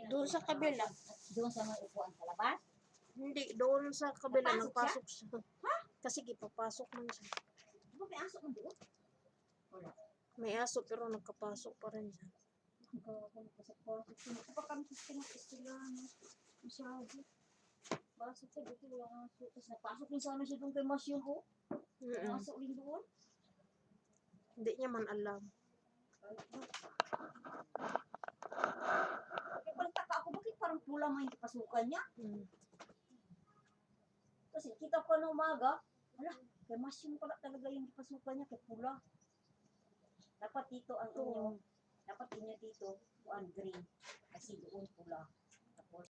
Doon sa kabila. Doon sa may upuan sa labas? Hindi, doon sa kabila. Napasok Nagpasok siya. Ha? Kasi papasok man siya. Di ba may asok mo doon? Wala. May aso pero nagkapasok pa rin siya. Ang gawin ko sa pasok. Ito pa kami sa pinag-istilahan. Masyado. Pasok ka dito, wala aso. Tapos napasok din sana siya doon kay Masyon ko. Pasok din doon. Hindi niya man alam. Kaya pagtaka ako, bakit parang pula mo yung pasukan niya? Kasi kita ko na umaga, wala, kay Masyon pala talaga yung pasukan niya, kay pula. Dapat dito ang inyong, dapat inyo dito, green. Kasi doon pula.